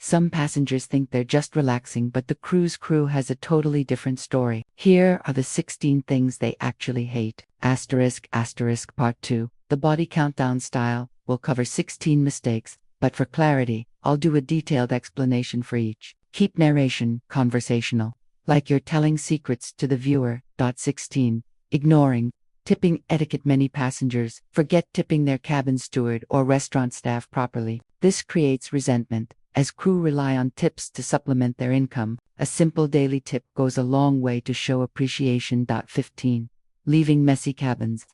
Some passengers think they're just relaxing, but the cruise crew has a totally different story. Here are the 16 things they actually hate. *** Part 2. The body countdown style will cover 16 mistakes, but for clarity, I'll do a detailed explanation for each. Keep narration conversational, like you're telling secrets to the viewer. 16. Ignoring tipping etiquette. Many passengers forget tipping their cabin steward or restaurant staff properly. This creates resentment, as crew rely on tips to supplement their income. A simple daily tip goes a long way to show appreciation. 15. Leaving messy cabins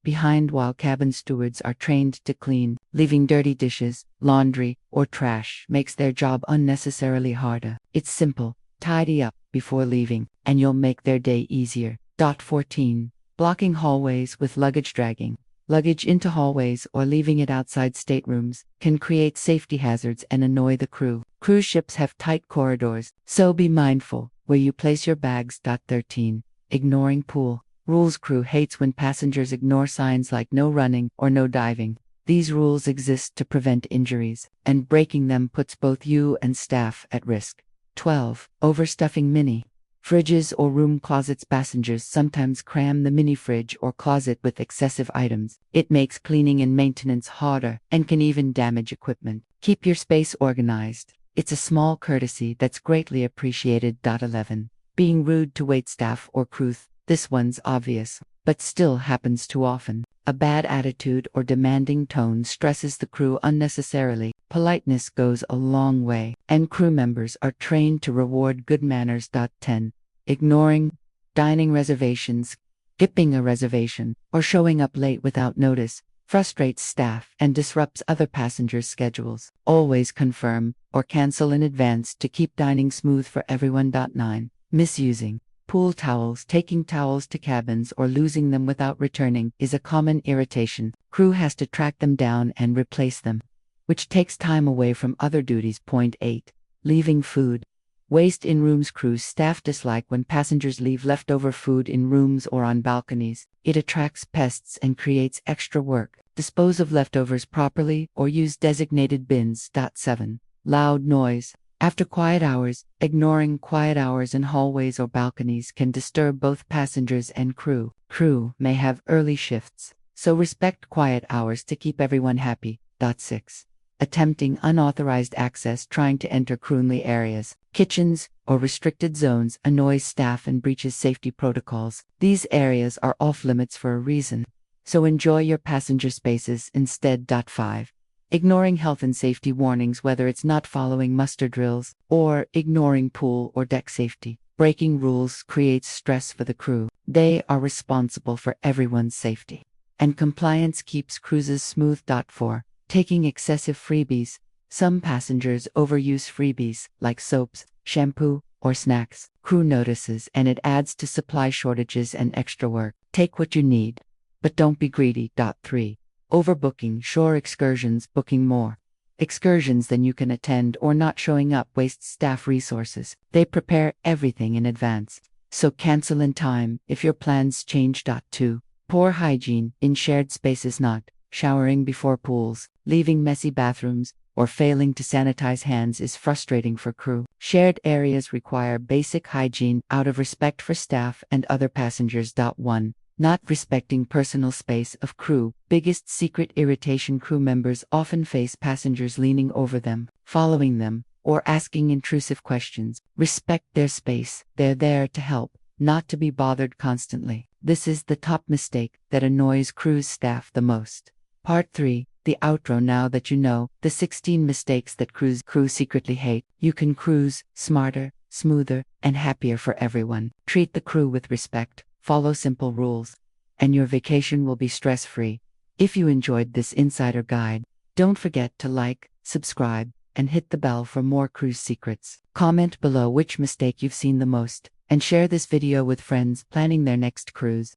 behind while cabin stewards are trained to clean. Leaving dirty dishes, laundry, or trash makes their job unnecessarily harder. It's simple. Tidy up before leaving, and you'll make their day easier. 14. Blocking hallways with luggage. Dragging luggage into hallways or leaving it outside staterooms can create safety hazards and annoy the crew. Cruise ships have tight corridors, so be mindful where you place your bags. 13. Ignoring pool rules. Crew hates when passengers ignore signs like no running or no diving. These rules exist to prevent injuries, and breaking them puts both you and staff at risk. 12. Overstuffing mini fridges or room closets. Passengers sometimes cram the mini fridge or closet with excessive items. It makes cleaning and maintenance harder and can even damage equipment. Keep your space organized. It's a small courtesy that's greatly appreciated. 11. Being rude to waitstaff or crew. This one's obvious, but still happens too often. A bad attitude or demanding tone stresses the crew unnecessarily. Politeness goes a long way, and crew members are trained to reward good manners. 10. Ignoring dining reservations. Skipping a reservation or showing up late without notice frustrates staff and disrupts other passengers' schedules. Always confirm or cancel in advance to keep dining smooth for everyone. 9. Misusing pool towels. Taking towels to cabins or losing them without returning is a common irritation. Crew has to track them down and replace them, which takes time away from other duties. 8. Leaving food waste in rooms. Cruise staff dislike when passengers leave leftover food in rooms or on balconies. It attracts pests and creates extra work. Dispose of leftovers properly or use designated bins. 7. Loud noise after quiet hours. Ignoring quiet hours in hallways or balconies can disturb both passengers and crew. Crew may have early shifts, so respect quiet hours to keep everyone happy. 6. Attempting unauthorized access. Trying to enter crewly areas, kitchens, or restricted zones annoys staff and breaches safety protocols. These areas are off limits for a reason, so enjoy your passenger spaces instead. 5. Ignoring health and safety warnings, whether it's not following muster drills or ignoring pool or deck safety. Breaking rules creates stress for the crew. They are responsible for everyone's safety, and compliance keeps cruises smooth. 4. Taking excessive freebies. Some passengers overuse freebies like soaps, shampoo, or snacks. Crew notices, and it adds to supply shortages and extra work. Take what you need, but don't be greedy. 3. Overbooking. Shore excursions. Booking more excursions than you can attend or not showing up wastes staff resources. They prepare everything in advance, so cancel in time if your plans change. 2. Poor hygiene in shared spaces. Not showering before pools, leaving messy bathrooms, or failing to sanitize hands is frustrating for crew. Shared areas require basic hygiene out of respect for staff and other passengers. 1. Not respecting personal space of crew. Biggest secret irritation. Crew members often face passengers leaning over them, following them, or asking intrusive questions. Respect their space. They're there to help, not to be bothered constantly. This is the top mistake that annoys cruise staff the most. Part 3. The outro. Now that you know the 16 mistakes that cruise crew secretly hate, you can cruise smarter, smoother, and happier for everyone. Treat the crew with respect, follow simple rules, and your vacation will be stress-free. If you enjoyed this insider guide, don't forget to like, subscribe, and hit the bell for more cruise secrets. Comment below which mistake you've seen the most, and share this video with friends planning their next cruise.